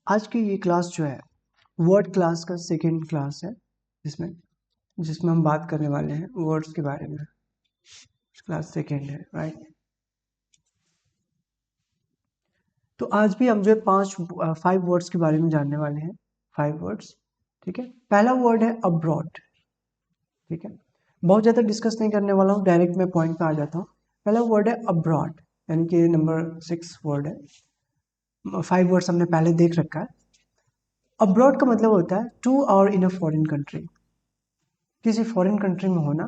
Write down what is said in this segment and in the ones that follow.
आज की ये क्लास जो है वर्ड क्लास का सेकेंड क्लास है जिसमें जिसमें हम बात करने वाले हैं वर्ड्स के बारे में। क्लास सेकेंड है, राइट। तो आज भी हम जो है 5 वर्ड्स के बारे में जानने वाले हैं। 5 वर्ड्स, ठीक है। पहला वर्ड है अब्रॉड, ठीक है। बहुत ज़्यादा डिस्कस नहीं करने वाला हूँ, डायरेक्ट मैं पॉइंट पे आ जाता हूँ। पहला वर्ड है अब्रॉड, यानी कि नंबर 6 वर्ड है। 5 वर्ड्स हमने पहले देख रखा है। अब्रॉड का मतलब होता है टू और इन अ फॉरेन कंट्री, किसी फॉरेन कंट्री में होना,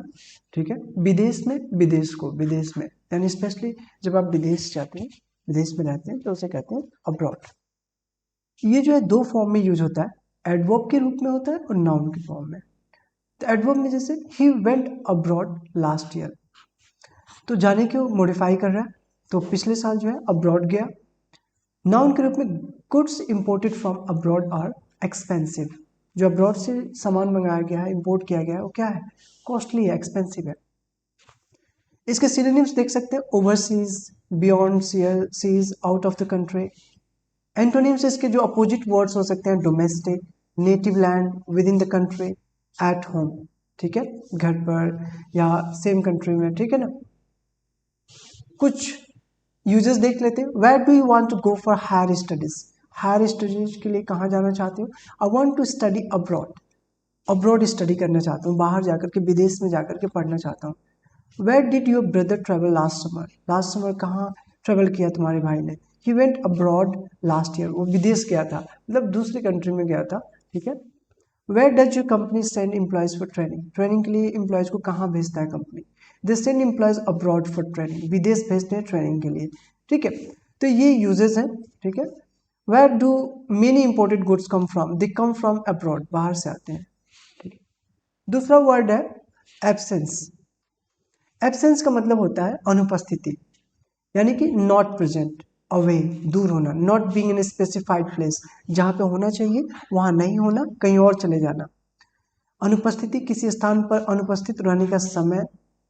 ठीक है। विदेश में, विदेश में, यानी स्पेशली जब आप विदेश जाते हैं, विदेश में रहते हैं तो उसे कहते हैं अब्रॉड। ये जो है 2 फॉर्म में यूज होता है, एडवर्ब के रूप में होता है और नाउन के फॉर्म में। तो एडवर्ब में जैसे ही वेंट अब्रॉड लास्ट ईयर, तो जाने को मॉडिफाई कर रहा है, तो पिछले साल जो है अब्रॉड गया। नाउन के रूप में goods imported from abroad are expensive, जो अब्रॉड से सामान मंगाया गया है, इंपोर्ट किया गया है, वो क्या है, कॉस्टली है, एक्सपेंसिव है। इसके सिनोनिम्स देख सकते हैं, overseas, beyond seas, out of the country. Antonyms इसके जो अपोजिट वर्ड्स हो सकते हैं, domestic, native land, within the country, at home, ठीक है, घर पर या सेम कंट्री में, ठीक है ना। कुछ यूजर्स देख लेते हैं। Where do you want to go for higher studies, higher studies के लिए कहाँ जाना चाहते हो। I want to study abroad, abroad study करना चाहता हूँ, बाहर जाकर के, विदेश में जाकर के पढ़ना चाहता हूँ। Where did your brother travel last summer, last summer कहाँ ट्रेवल किया तुम्हारे भाई ने। He went abroad last year, वो विदेश गया था, मतलब दूसरी कंट्री में गया था, ठीक है। Where does your company send employees for training, training के लिए एम्प्लॉयज को कहाँ भेजता है company. They send employees abroad for training, विदेश भेजते हैं ट्रेनिंग के लिए, ठीक है। तो ये यूजेस हैं, ठीक है। Where do many imported goods come from, they come from abroad, बाहर से आते हैं, ठीक है। दूसरा वर्ड है एब्सेंस। एब्सेंस का मतलब होता है अनुपस्थिति, यानी कि नॉट प्रेजेंट, अवे, दूर होना, not being in specified place, जहाँ पे होना चाहिए वहाँ नहीं होना, कहीं और चले जाना। अनुपस्थिति, किसी स्थान पर अनुपस्थित रहने का समय,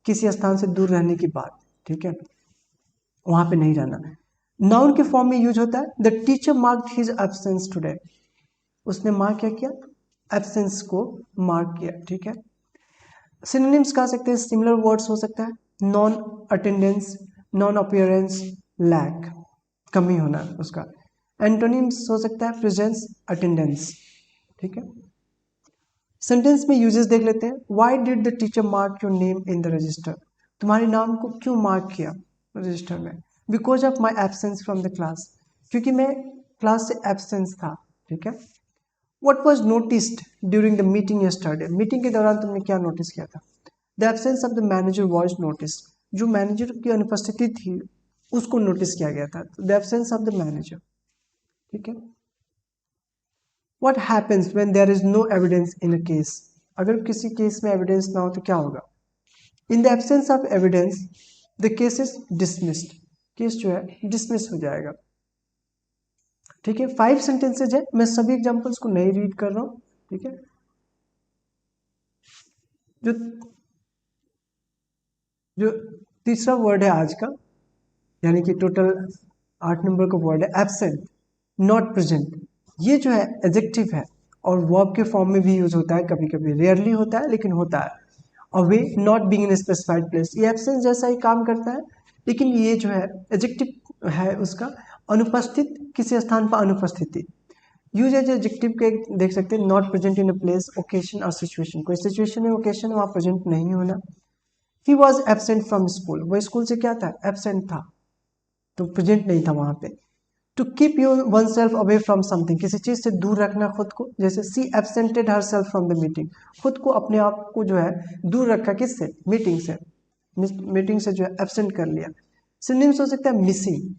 किसी स्थान से दूर रहने की बात, ठीक है, वहाँ पे नहीं रहना। नाउन के फॉर्म में यूज होता है, the teacher marked his absence today, उसने मार्क क्या किया, एब्सेंस को मार्क किया, ठीक है। सिनोनिम्स कह सकते हैं, सिमिलर वर्ड्स हो सकता है, non attendance, non appearance, lack, कमी होना उसका। एंटोनिम्स हो सकता है प्रेजेंस, अटेंडेंस, ठीक है। सेंटेंस में यूजेस देख लेते हैं। Why did the teacher mark your name in the register, तुम्हारे नाम को क्यों मार्क किया रजिस्टर में। Because of my absence from the class, क्योंकि मैं क्लास से एब्सेंस था, ठीक है। What was noticed during the meeting yesterday? Meeting के दौरान तुमने क्या नोटिस किया था। The absence of the manager was noticed. जो मैनेजर की अनुपस्थिति थी उसको नोटिस किया गया था। The absence of the manager, ठीक है। What happens when there is no evidence in a case? अगर किसी केस में एविडेंस ना हो तो क्या होगा। In the absence of evidence, the case is dismissed. Case जो है डिसमिस हो जाएगा, ठीक है। 5 सेंटेंसेज है, मैं सभी एग्जांपल्स को नहीं रीड कर रहा हूँ, ठीक है। जो जो तीसरा वर्ड है आज का, यानी कि टोटल 8 नंबर का वर्ड है एब्सेंट, नॉट प्रेजेंट। ये जो है एडजेक्टिव है और वर्ब के फॉर्म में भी यूज होता है, कभी कभी, रेयरली होता है लेकिन होता है। Away, not being in specified place, ये एब्सेंस जैसा ही काम करता है, लेकिन ये जो है एडजेक्टिव है उसका, अनुपस्थित, किसी स्थान पर अनुपस्थिति। यूज एज एडजेक्टिव के देख सकते हैं, not present in a place, occasion और सिचुएशन, कोई सिचुएशन है, ओकेशन वहाँ प्रेजेंट नहीं होना। He was absent from school, वो स्कूल से क्या था, एबसेंट था, तो प्रेजेंट नहीं था वहां पे। To keep you oneself away from something, किसी चीज से दूर रखना खुद को, जैसे she absented herself from the meeting, खुद को, अपने आप को जो है दूर रखा, किससे, मीटिंग से, मीटिंग से जो है एबसेंट कर लिया। सिनोनिम्स हो सकता है मिसिंग,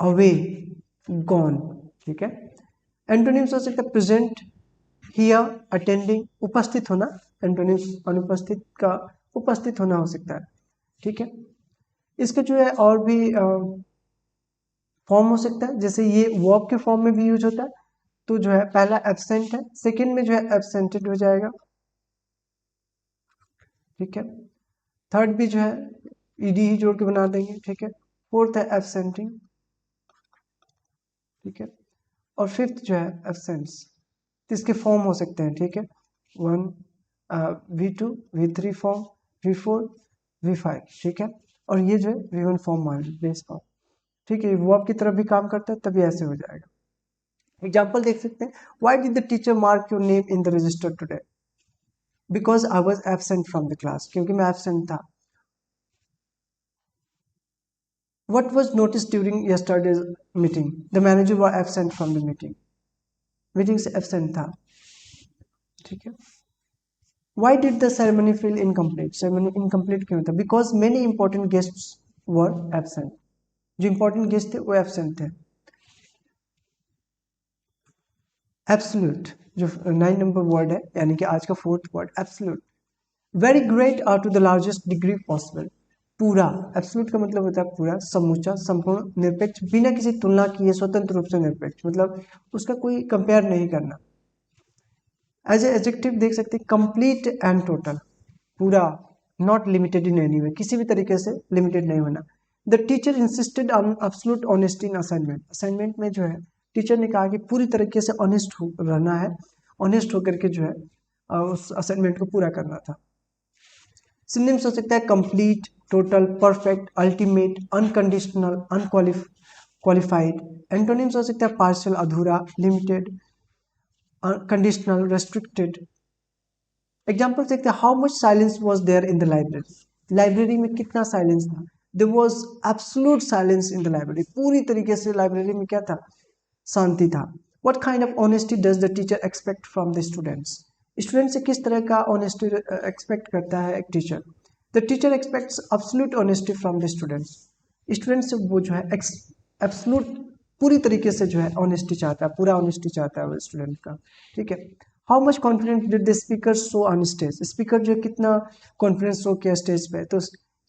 अवे, गॉन, ठीक है। एंटोनिम्स हो सकता है प्रेजेंट, हियर, अटेंडिंग, उपस्थित होना। एंटोनिम्स अनुपस्थित का उपस्थित होना हो सकता है, ठीक है। इसका जो है और भी फॉर्म हो सकता है, जैसे ये वर्ब के फॉर्म में भी यूज होता है, तो जो है पहला एब्सेंट है, सेकंड में जो है एब्सेंटेड हो जाएगा, ठीक है। थर्ड भी जो है ईडी ही जोड़ के बना देंगे, ठीक है। फोर्थ है एब्सेंटिंग, ठीक है। और फिफ्थ जो है एब्सेंस। तो इसके फॉर्म हो सकते हैं, ठीक है, 1 V2 V3 form, V4 V5, ठीक है, और ये जो है V1 फॉर्म मान बेस फॉर्म, ठीक है, वो आपकी तरफ भी काम करता है तभी ऐसे हो जाएगा। एग्जाम्पल देख सकते हैं, why did the teacher mark your name in the register today? Because I was absent from the class, क्योंकि मैं एबसेंट था। What was noticed during yesterday's meeting? The manager was absent from the meeting. Meeting से absent था, ठीक है। Why did the ceremony feel incomplete? Ceremony incomplete क्यों था? Because many important guests were absent. जो important guests थे वो absent थे। Absolute जो 9 नंबर वर्ड है, यानी कि आज का fourth word absolute. Very great are to the largest degree possible. पूरा, एब्सोल्यूट का मतलब होता है पूरा, समूचा, संपूर्ण, निरपेक्ष, बिना किसी तुलना किए, स्वतंत्र रूप से निरपेक्ष, मतलब उसका कोई कंपेयर नहीं करना। एज एडजेक्टिव देख सकते हैं, कंप्लीट एंड टोटल, पूरा, not limited in any way, किसी भी तरीके से लिमिटेड नहीं होना। The teacher insisted on absolute honesty in assignment. Assignment में जो है टीचर ने कहा कि पूरी तरीके से ऑनेस्ट रहना है, ऑनेस्ट होकर के जो है उस असाइनमेंट को पूरा करना था। सिनोनिम्स हो सकता है complete, total, perfect, ultimate, unconditional, unqualified. Antonyms हो सकता है पार्शियल, अधूरा, लिमिटेड, कंडीशनल, रेस्ट्रिक्टेड। एग्जाम्पल देखते हैं, how much silence was there in the library. Library में कितना साइलेंस था? There was absolute silence in the library, पूरी तरीके से लाइब्रेरी में क्या था? शांति था। What kind of honesty does the teacher expect from the students? Student से किस तरह का ऑनेस्टी एक्सपेक्ट करता है एक teacher? The teacher expects absolute honesty from the students. Student से वो जो है एब्सोल्यूट, पूरी तरीके से जो है ऑनेस्टी चाहता है, पूरा ऑनेस्टी चाहता है वो स्टूडेंट का, ठीक है। How much confidence did the speaker show on stage? Speaker जो है कितना कॉन्फिडेंस शो किया स्टेज पे? तो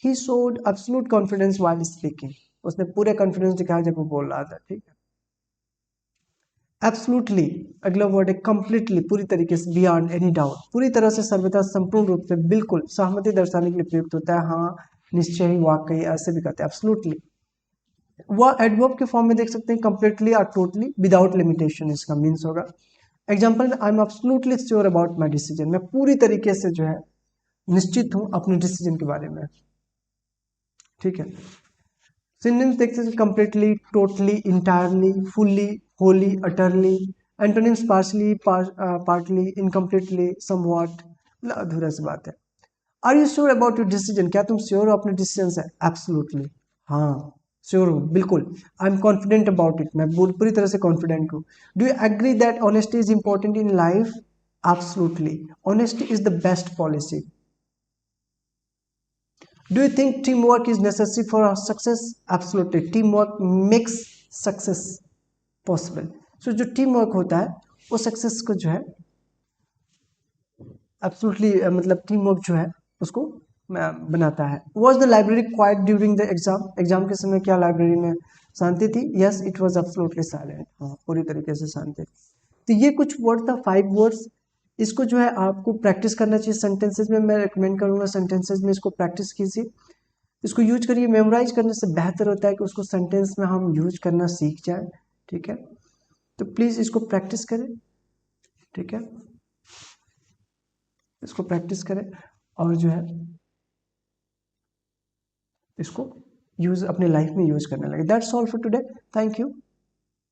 he showed absolute confidence while speaking, उसने पूरे कॉन्फिडेंस दिखाया जब वो बोल रहा था, ठीक है। एब्सोल्युटली अगला वर्ड है कंप्लीटली, पूरी तरीके से, बियॉन्ड एनी डाउट, पूरी तरह से, सर्वथा, संपूर्ण रूप से, बिल्कुल, सहमति दर्शाने के लिए प्रयुक्त होता है। हाँ, निश्चय ही, वाकई, ऐसे भी कहते हैं एब्सोल्युटली। वह एडवर्ब के फॉर्म में देख सकते हैं, कंप्लीटली और टोटली, विदाउट लिमिटेशन इसका मीन्स होगा। एग्जाम्पल में, I am absolutely sure about my decision, मैं पूरी तरीके से जो है निश्चित हूं अपने डिसीजन के बारे में, ठीक है। सिनोनिम्स देख सकते हैं, completely, totally, entirely, fully, wholly, utterly. Antonyms partially, partly, incompletely, somewhat, मतलब अधूरा सी बात है। Are you sure about your decision? क्या तुम श्योर हो अपने डिसीजन से? एब्सोल्युटली, हाँ, श्योर हूँ, बिल्कुल। I am confident about it, मैं पूरी तरह से कॉन्फिडेंट हूँ। Do you agree that honesty is important in life? Absolutely, honesty is the best policy. Do you think teamwork is necessary for our success? Absolutely. Teamwork makes success possible. So जो teamwork होता है वो success को जो है absolutely मतलब teamwork जो है उसको बनाता है। Was the library quiet during the exam? Exam के समय क्या लाइब्रेरी में शांति थी? Yes, it was absolutely silent. हाँ, पूरी तरीके से शांति। तो ये कुछ वर्ड था, 5 वर्ड्स। इसको जो है आपको प्रैक्टिस करना चाहिए सेंटेंसेस में। मैं रिकमेंड करूंगा सेंटेंसेस में इसको प्रैक्टिस कीजिए, इसको यूज करिए। मेमोराइज करने से बेहतर होता है कि उसको सेंटेंस में हम यूज करना सीख जाए, ठीक है। तो प्लीज़ इसको प्रैक्टिस करें, ठीक है, इसको प्रैक्टिस करें और जो है इसको यूज अपने लाइफ में यूज करने लगे। That's all for today, thank you.